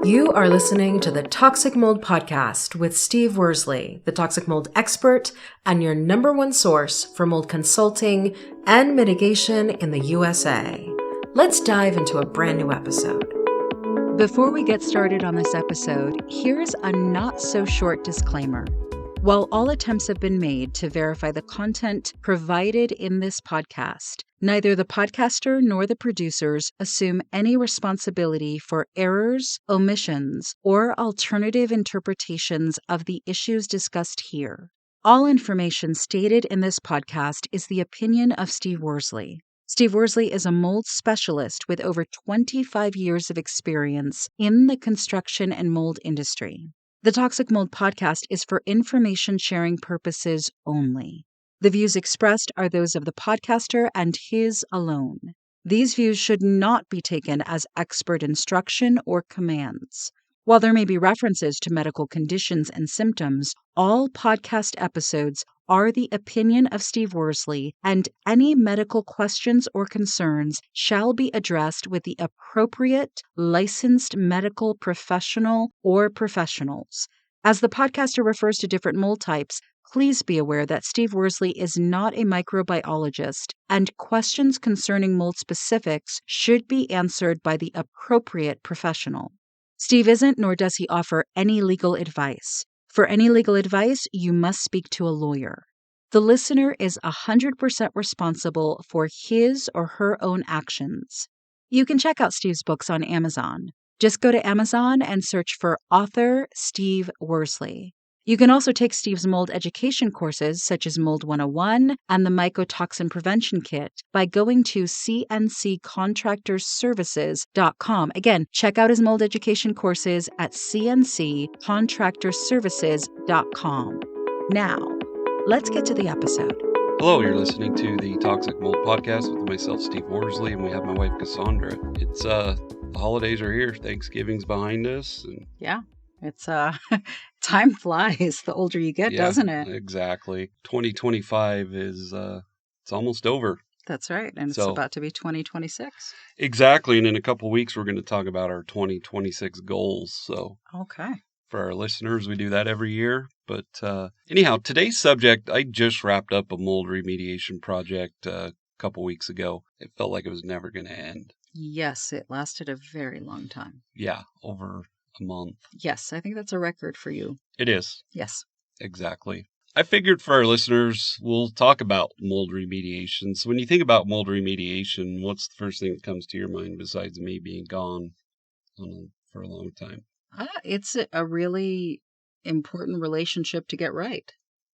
You are listening to the Toxic Mold Podcast with Steve Worsley, the toxic mold expert and your number one source for mold consulting and mitigation in the USA. Let's dive into a brand new episode. Before we get started on this episode, here's a not-so-short disclaimer. While all attempts have been made to verify the content provided in this podcast, neither the podcaster nor the producers assume any responsibility for errors, omissions, or alternative interpretations of the issues discussed here. All information stated in this podcast is the opinion of Steve Worsley. Steve Worsley is a mold specialist with over 25 years of experience in the construction and mold industry. The Toxic Mold Podcast is for information sharing purposes only. The views expressed are those of the podcaster and his alone. These views should not be taken as expert instruction or commands. While there may be references to medical conditions and symptoms, all podcast episodes are the opinion of Steve Worsley, and any medical questions or concerns shall be addressed with the appropriate licensed medical professional or professionals. As the podcaster refers to different mold types, please be aware that Steve Worsley is not a microbiologist, and questions concerning mold specifics should be answered by the appropriate professional. Steve isn't, nor does he offer any legal advice. For any legal advice, you must speak to a lawyer. The listener is 100% responsible for his or her own actions. You can check out Steve's books on Amazon. Just go to Amazon and search for author Steve Worsley. You can also take Steve's mold education courses, such as Mold 101 and the Mycotoxin Prevention Kit, by going to cnccontractorservices.com. Again, check out his mold education courses at cnccontractorservices.com. Now, let's get to the episode. Hello, you're listening to the Toxic Mold Podcast with myself, Steve Worsley, and we have my wife, Cassandra. It's, the holidays are here. Thanksgiving's behind us. And yeah, it's, time flies the older you get, doesn't it? Exactly. 2025 is, it's almost over. That's right. And it's about to be 2026. Exactly. And in a couple of weeks, we're going to talk about our 2026 goals. So, okay. For our listeners, we do that every year. But anyhow, today's subject, I just wrapped up a mold remediation project a couple weeks ago. It felt like it was never going to end. Yes, it lasted a very long time. Yeah, over a month. Yes, I think that's a record for you. It is. Yes. Exactly. I figured for our listeners, we'll talk about mold remediation. So when you think about mold remediation, what's the first thing that comes to your mind besides me being gone for a long time? It's a really important relationship to get right.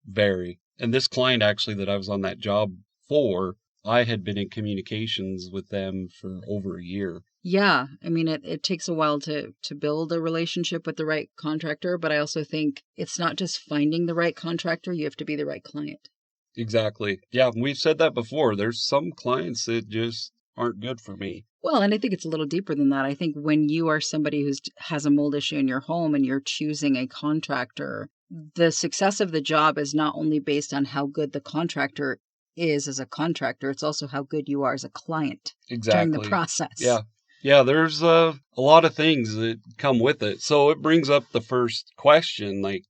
Very. And this client actually that I was on that job for, I had been in communications with them for over a year. Yeah. I mean, it takes a while to build a relationship with the right contractor, but I also think it's not just finding the right contractor, you have to be the right client. Exactly. Yeah, we've said that before. There's some clients that just aren't good for me. Well, and I think it's a little deeper than that. I think when you are somebody who has a mold issue in your home and you're choosing a contractor, the success of the job is not only based on how good the contractor is as a contractor, it's also how good you are as a client during the process. Yeah. Yeah, there's a lot of things that come with it. So it brings up the first question, like,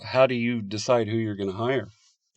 how do you decide who you're going to hire?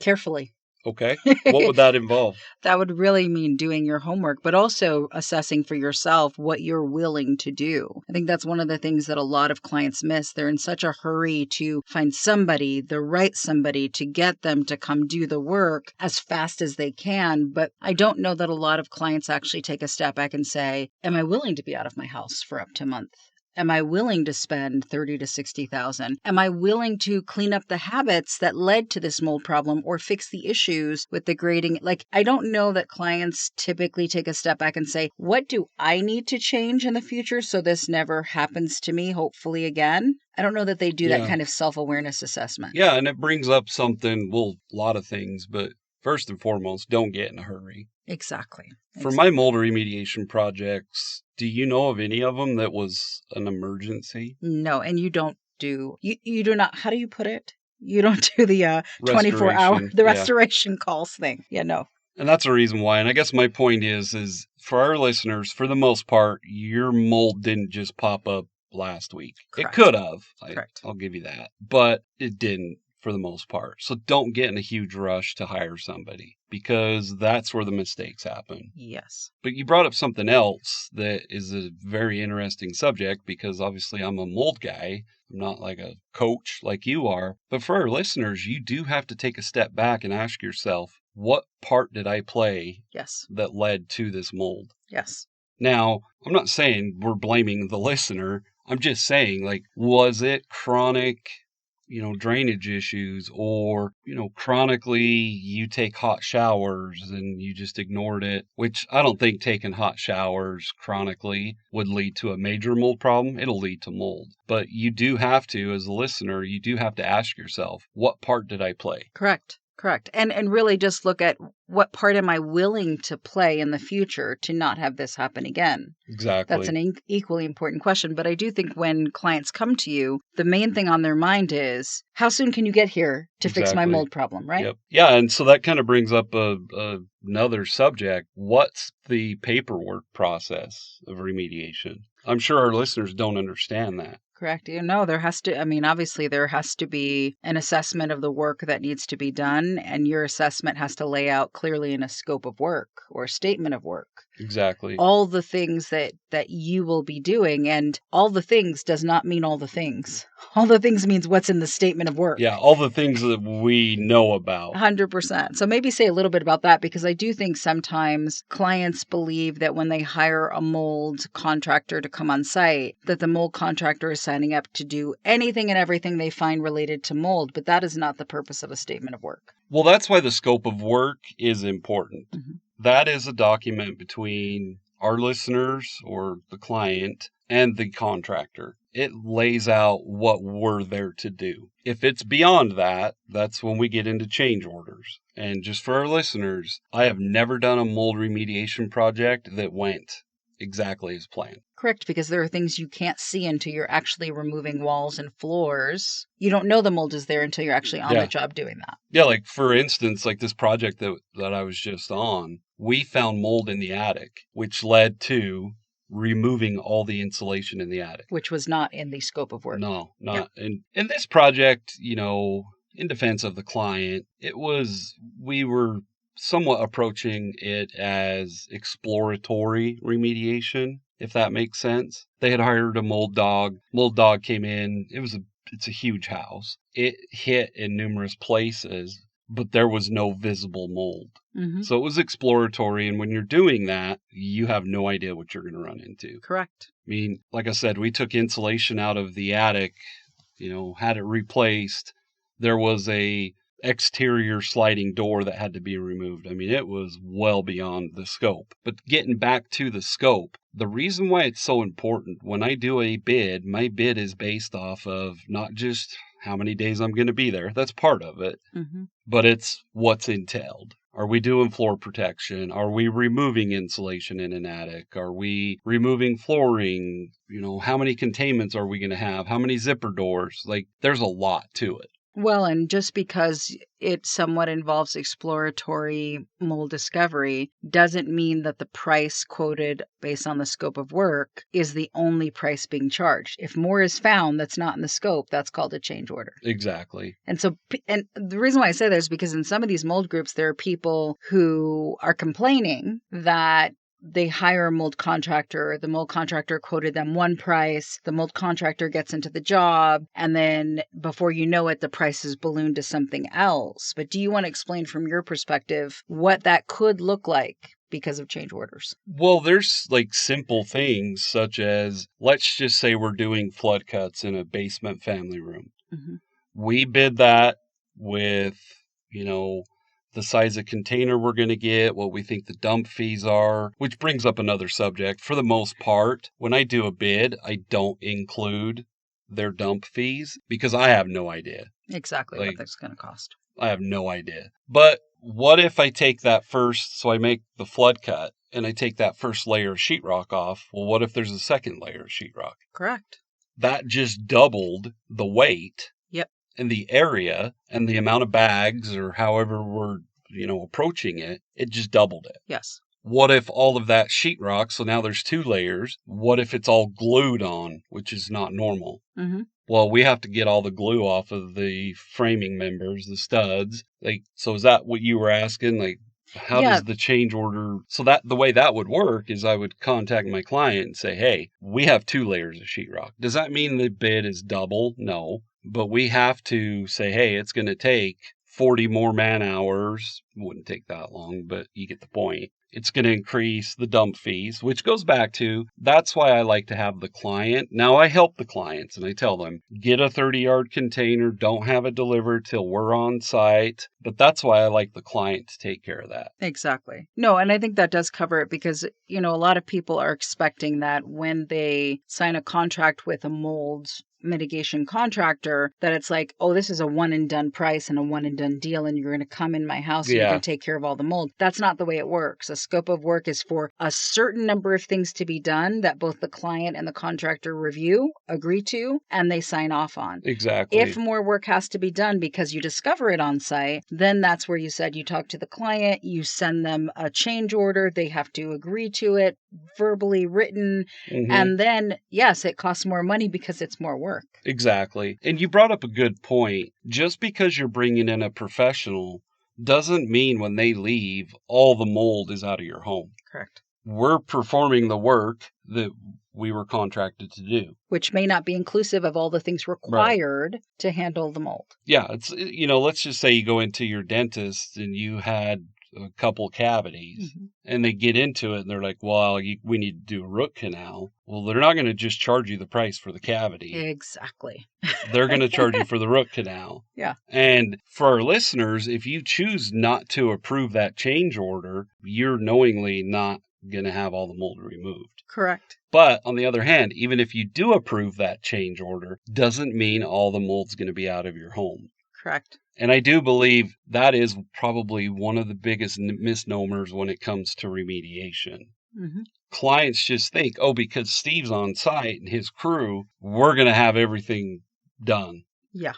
Carefully. Okay. What would that involve? That would really mean doing your homework, but also assessing for yourself what you're willing to do. I think that's one of the things that a lot of clients miss. They're in such a hurry to find somebody, the right somebody, to get them to come do the work as fast as they can. But I don't know that a lot of clients actually take a step back and say, am I willing to be out of my house for up to a month? Am I willing to spend $30,000 to $60,000? Am I willing to clean up the habits that led to this mold problem or fix the issues with the grading? Like, I don't know that clients typically take a step back and say, what do I need to change in the future so this never happens to me, hopefully again? I don't know that they do that kind of self-awareness assessment. Yeah, and it brings up something, well, a lot of things, but first and foremost, don't get in a hurry. Exactly. For my mold remediation projects, do you know of any of them that was an emergency? No, and you don't do, you do not, how do you put it? You don't do the 24-hour, the restoration calls thing. Yeah, no. And that's the reason why. And I guess my point is for our listeners, for the most part, your mold didn't just pop up last week. Correct. It could have. Correct. I'll give you that. But it didn't for the most part. So don't get in a huge rush to hire somebody because that's where the mistakes happen. Yes. But you brought up something else that is a very interesting subject because obviously I'm a mold guy. I'm not like a coach like you are. But for our listeners, you do have to take a step back and ask yourself, what part did I play Yes. that led to this mold? Yes. Now, I'm not saying we're blaming the listener. I'm just saying, like, was it chronic, drainage issues, or, chronically you take hot showers and you just ignored it, which I don't think taking hot showers chronically would lead to a major mold problem. It'll lead to mold. But you do have to, as a listener, you do have to ask yourself, what part did I play? Correct. And really just look at what part am I willing to play in the future to not have this happen again? Exactly. That's an equally important question. But I do think when clients come to you, the main thing on their mind is, how soon can you get here to fix my mold problem, right? Yep. Yeah, and so that kind of brings up another subject. What's the paperwork process of remediation? I'm sure our listeners don't understand that. Correct. There has to, obviously there has to be an assessment of the work that needs to be done, and your assessment has to lay out clearly in a scope of work or a statement of work. Exactly. All the things that you will be doing, and all the things does not mean all the things. All the things means what's in the statement of work. Yeah, all the things that we know about. 100%. So maybe say a little bit about that, because I do think sometimes clients believe that when they hire a mold contractor to come on site, that the mold contractor is signing up to do anything and everything they find related to mold, but that is not the purpose of a statement of work. Well, that's why the scope of work is important. Mm-hmm. That is a document between our listeners or the client and the contractor. It lays out what we're there to do. If it's beyond that, that's when we get into change orders. And just for our listeners, I have never done a mold remediation project that went exactly as planned. Correct, because there are things you can't see until you're actually removing walls and floors. You don't know the mold is there until you're actually on the job doing that. Yeah, like for instance, like this project that I was just on, we found mold in the attic, which led to removing all the insulation in the attic. Which was not in the scope of work. No, not. Yeah. And in this project, in defense of the client, we were somewhat approaching it as exploratory remediation, if that makes sense. They had hired a mold dog. Mold dog came in. It's a huge house. It hit in numerous places, but there was no visible mold. Mm-hmm. So it was exploratory. And when you're doing that, you have no idea what you're going to run into. Correct. I mean, like I said, we took insulation out of the attic, had it replaced. There was a exterior sliding door that had to be removed. I mean, it was well beyond the scope. But getting back to the scope, the reason why it's so important, when I do a bid, my bid is based off of not just how many days I'm going to be there. That's part of it. Mm-hmm. But it's what's entailed. Are we doing floor protection? Are we removing insulation in an attic? Are we removing flooring? How many containments are we going to have? How many zipper doors? Like, there's a lot to it. Well, and just because it somewhat involves exploratory mold discovery doesn't mean that the price quoted based on the scope of work is the only price being charged. If more is found that's not in the scope, that's called a change order. Exactly. And the reason why I say that is because in some of these mold groups, there are people who are complaining that they hire a mold contractor. The mold contractor quoted them one price. The mold contractor gets into the job. And then before you know it, the price is ballooned to something else. But do you want to explain from your perspective what that could look like because of change orders? Well, there's like simple things such as, let's just say we're doing flood cuts in a basement family room. Mm-hmm. We bid that with, the size of container we're going to get, what we think the dump fees are, which brings up another subject. For the most part, when I do a bid, I don't include their dump fees because I have no idea. Exactly what that's going to cost. I have no idea. But what if I take that first, so I make the flood cut and I take that first layer of sheetrock off? Well, what if there's a second layer of sheetrock? Correct. That just doubled the weight. Yep. And the area and the amount of bags or however we're, approaching it, it just doubled it. Yes. what if all of that sheetrock, so now there's 2 layers, what if it's all glued on, which is not normal? Mm-hmm. Well, we have to get all the glue off of the framing members, the studs. Like, so is that what you were asking? Like, how Yeah. does the change order? So that the way that would work is I would contact my client and say, hey, we have 2 layers of sheetrock. Does that mean the bid is double? No. But we have to say, hey, it's going to take 40 more man hours. Wouldn't take that long, but you get the point. It's going to increase the dump fees, which goes back to, that's why I like to have the client. Now I help the clients and I tell them, get a 30-yard container, don't have it delivered till we're on site. But that's why I like the client to take care of that. Exactly. No, and I think that does cover it because, a lot of people are expecting that when they sign a contract with a mold mitigation contractor, that it's like, oh, this is a one and done price and a one and done deal, and you're going to come in my house and you're going to take care of all the mold. That's not the way it works. A scope of work is for a certain number of things to be done that both the client and the contractor review, agree to, and they sign off on. Exactly. If more work has to be done because you discover it on site, then that's where you said you talk to the client, you send them a change order, they have to agree to it, verbally written, and then, yes, it costs more money because it's more work. Exactly. And you brought up a good point. Just because you're bringing in a professional doesn't mean when they leave, all the mold is out of your home. Correct. We're performing the work that we were contracted to do. Which may not be inclusive of all the things required to handle the mold. Yeah, it's, let's just say you go into your dentist and you had a couple cavities and they get into it and they're like, well, we need to do a root canal. Well, they're not going to just charge you the price for the cavity. Exactly. They're going to charge you for the root canal. Yeah. And for our listeners, if you choose not to approve that change order, you're knowingly not going to have all the mold removed. Correct. But on the other hand, even if you do approve that change order, doesn't mean all the mold's going to be out of your home. Correct. And I do believe that is probably one of the biggest misnomers when it comes to remediation. Clients just think, oh, because Steve's on site and his crew, we're going to have everything done. Yeah.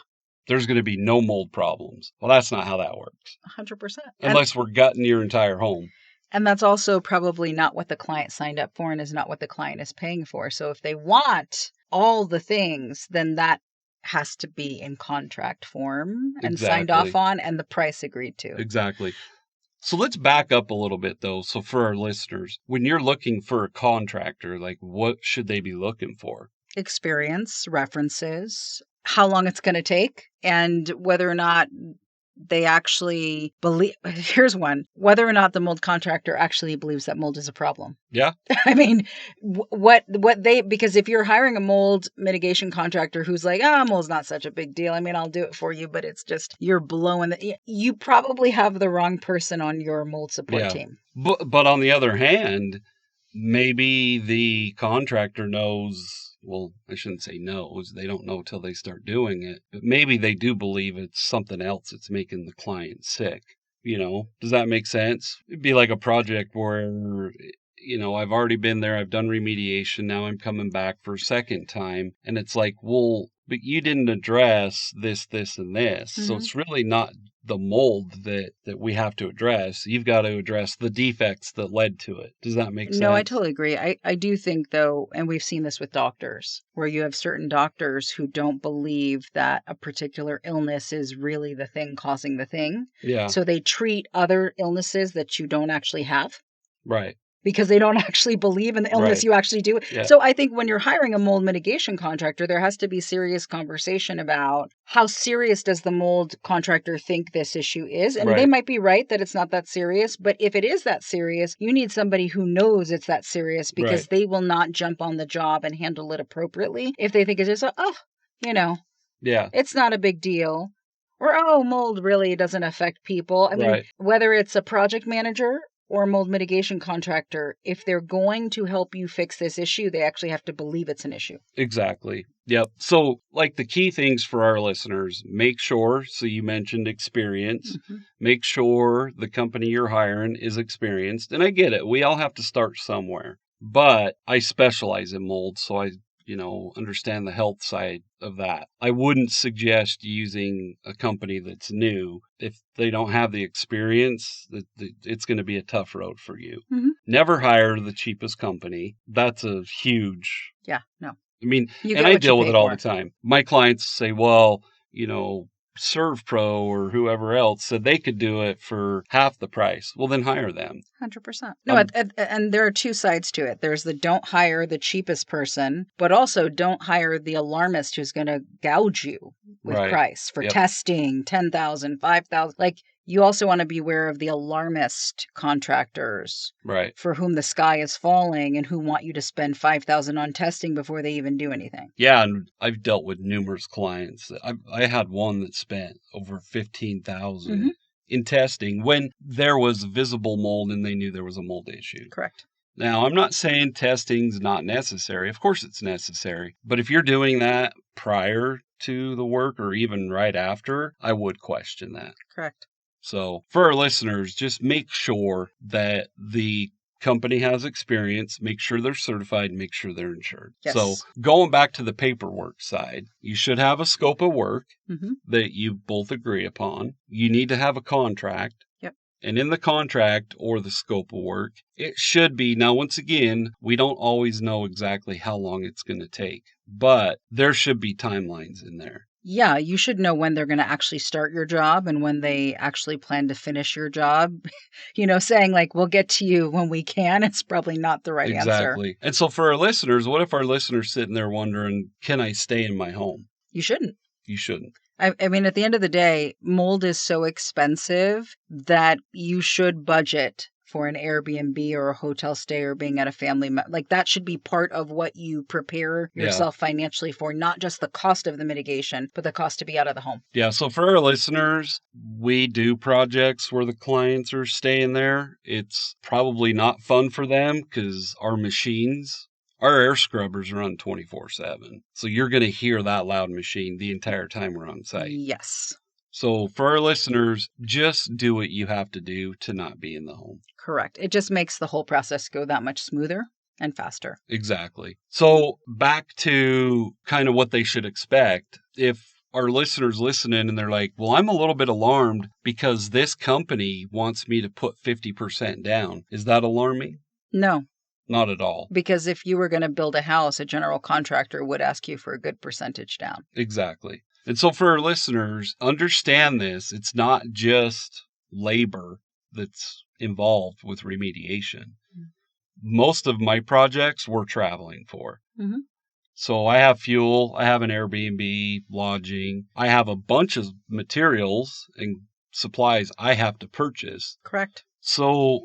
There's going to be no mold problems. Well, that's not how that works. 100%. Unless we're gutting your entire home. And that's also probably not what the client signed up for and is not what the client is paying for. So if they want all the things, then that has to be in contract form and signed off on and the price agreed to. Exactly. So let's back up a little bit, though. So for our listeners, when you're looking for a contractor, like what should they be looking for? Experience, references, how long it's going to take, and whether or not they actually believe, here's one, whether or not the mold contractor actually believes that mold is a problem. Yeah. I mean, because if you're hiring a mold mitigation contractor who's like, mold's not such a big deal. I mean, I'll do it for you, but it's just, you're blowing you probably have the wrong person on your mold support team. But on the other hand, maybe the contractor knows, well, I shouldn't say knows, they don't know till they start doing it, but maybe they do believe it's something else that's making the client sick. Does that make sense? It'd be like a project where, I've already been there, I've done remediation, now I'm coming back for a second time, and it's like, well, but you didn't address this, and this. So it's really not the mold that we have to address. You've got to address the defects that led to it. Does that make sense? No, I totally agree. I do think, though, and we've seen this with doctors, where you have certain doctors who don't believe that a particular illness is really the thing causing the thing. Yeah. So they treat other illnesses that you don't actually have. Right. Because they don't actually believe in the illness you actually do. Yeah. So I think when you're hiring a mold mitigation contractor, there has to be serious conversation about how serious does the mold contractor think this issue is. And they might be right that it's not that serious. But if it is that serious, you need somebody who knows it's that serious because they will not jump on the job and handle it appropriately if they think it's just, it's not a big deal. Or, mold really doesn't affect people. I mean, whether it's a project manager or a mold mitigation contractor, if they're going to help you fix this issue, they actually have to believe it's an issue. Exactly. Yep. So, like the key things for our listeners, make sure, so you mentioned experience, make sure the company you're hiring is experienced. And I get it. We all have to start somewhere. But I specialize in mold, so I understand the health side of that. I wouldn't suggest using a company that's new. If they don't have the experience, it's going to be a tough road for you. Mm-hmm. Never hire the cheapest company. That's a huge... Yeah, no. I mean, You and get I what you deal with pay it all for. the time. My clients say, well, ServPro or whoever else said they could do it for half the price. Well, then hire them. 100%. No, and there are two sides to it. There's the don't hire the cheapest person, but also don't hire the alarmist who's going to gouge you with Right. price for Yep. testing, 10,000, 5,000. Like, you also want to be aware of the alarmist contractors, Right. for whom the sky is falling and who want you to spend 5,000 on testing before they even do anything. Yeah, and I've dealt with numerous clients. I had one that spent over $15,000 in testing when there was visible mold and they knew there was a mold issue. Correct. Now, I'm not saying testing's not necessary. Of course it's necessary. But if you're doing that prior to the work or even right after, I would question that. Correct. So for our listeners, just make sure that the company has experience, make sure they're certified, make sure they're insured. Yes. So going back to the paperwork side, you should have a scope of work that you both agree upon. You need to have a contract. Yep. And in the contract or the scope of work, it should be, now once again, we don't always know exactly how long it's going to take, but there should be timelines in there. Yeah, you should know when they're going to actually start your job and when they actually plan to finish your job. Saying like, we'll get to you when we can, it's probably not the right answer. Exactly. And so for our listeners, what if our listeners sitting there wondering, can I stay in my home? You shouldn't. You shouldn't. I mean, at the end of the day, mold is so expensive that you should budget for an Airbnb or a hotel stay or being at a family. Like, that should be part of what you prepare yourself financially for, not just the cost of the mitigation, but the cost to be out of the home. Yeah. So for our listeners, we do projects where the clients are staying there. It's probably not fun for them because our air scrubbers run 24/7. So you're going to hear that loud machine the entire time we're on site. Yes. So for our listeners, just do what you have to do to not be in the home. Correct. It just makes the whole process go that much smoother and faster. Exactly. So back to kind of what they should expect. If our listeners listening and they're like, well, I'm a little bit alarmed because this company wants me to put 50% down. Is that alarming? No. Not at all. Because if you were going to build a house, a general contractor would ask you for a good percentage down. Exactly. And so for our listeners, understand this. It's not just labor that's involved with remediation. Most of my projects we're traveling for. So I have fuel, I have an Airbnb, lodging, I have a bunch of materials and supplies I have to purchase. Correct. So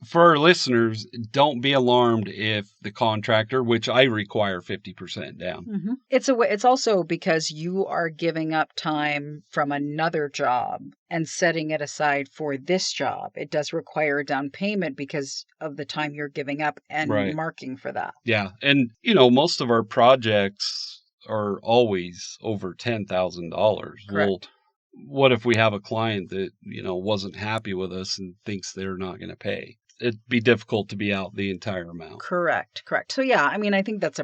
for our listeners, don't be alarmed if the contractor, which I require 50% down. It's also because you are giving up time from another job and setting it aside for this job. It does require a down payment because of the time you're giving up and marking for that. Yeah. And, most of our projects are always over $10,000. Well, what if we have a client that, wasn't happy with us and thinks they're not going to pay? It'd be difficult to be out the entire amount. Correct. So yeah, I mean, I think that's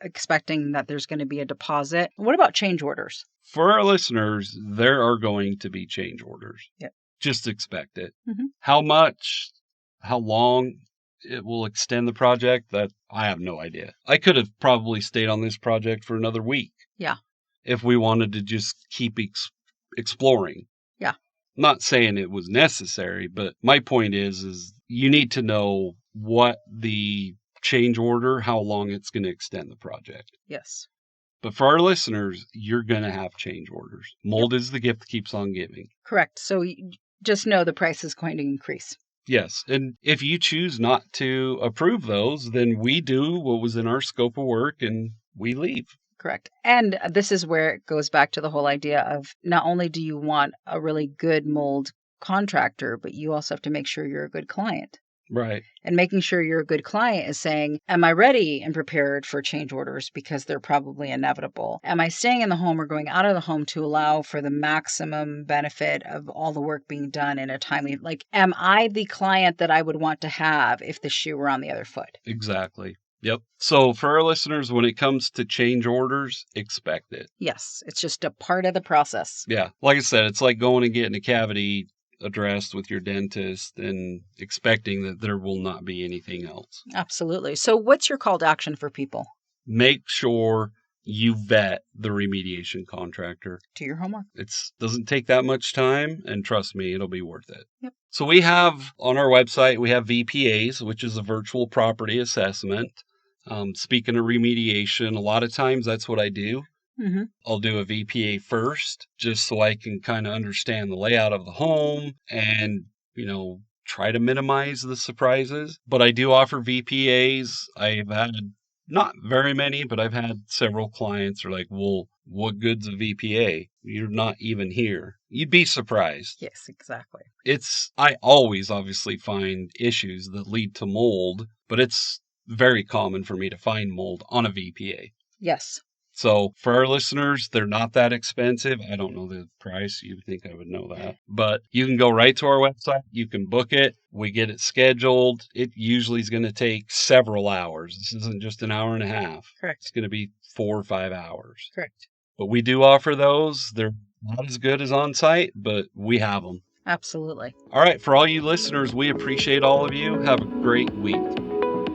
expecting that there's going to be a deposit. What about change orders? For our listeners, there are going to be change orders. Yep. Just expect it. How much, how long it will extend the project, that I have no idea. I could have probably stayed on this project for another week. Yeah. If we wanted to just keep exploring. Yeah. Not saying it was necessary, but my point is you need to know what the change order, how long it's going to extend the project. Yes. But for our listeners, you're going to have change orders. Mold is the gift that keeps on giving. Correct. So just know the price is going to increase. Yes. And if you choose not to approve those, then we do what was in our scope of work and we leave. Correct. And this is where it goes back to the whole idea of not only do you want a really good mold contractor, but you also have to make sure you're a good client. Right. And making sure you're a good client is saying, am I ready and prepared for change orders because they're probably inevitable? Am I staying in the home or going out of the home to allow for the maximum benefit of all the work being done in a timely, am I the client that I would want to have if the shoe were on the other foot? Exactly. Yep. So for our listeners, when it comes to change orders, expect it. Yes, it's just a part of the process. Yeah. Like I said, it's like going and getting a cavity addressed with your dentist and expecting that there will not be anything else. Absolutely. So what's your call to action for people? Make sure you vet the remediation contractor. Do your homework. It doesn't take that much time, and trust me, it'll be worth it. Yep. So we have on our website, we have VPAs, which is a virtual property assessment. Speaking of remediation, a lot of times that's what I do. Mm-hmm. I'll do a VPA first, just so I can kind of understand the layout of the home and, try to minimize the surprises. But I do offer VPAs. I've had not very many, but I've had several clients are like, well, what good's a VPA? You're not even here. You'd be surprised. Yes, exactly. I always obviously find issues that lead to mold, but it's very common for me to find mold on a VPA. Yes. So for our listeners, they're not that expensive. I don't know the price. You would think I would know that. But you can go right to our website. You can book it. We get it scheduled. It usually is going to take several hours. This isn't just an hour and a half. Correct. It's going to be 4 or 5 hours. Correct. But we do offer those. They're not as good as on site, but we have them. Absolutely. All right. For all you listeners, we appreciate all of you. Have a great week.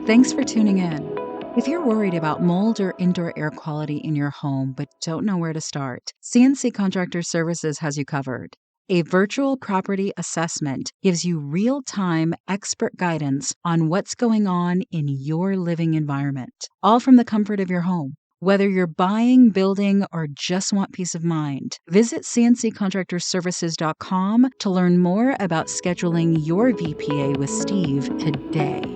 Thanks for tuning in. If you're worried about mold or indoor air quality in your home but don't know where to start, CNC Contractor Services has you covered. A virtual property assessment gives you real-time expert guidance on what's going on in your living environment, all from the comfort of your home. Whether you're buying, building, or just want peace of mind, visit cnccontractorservices.com to learn more about scheduling your VPA with Steve today.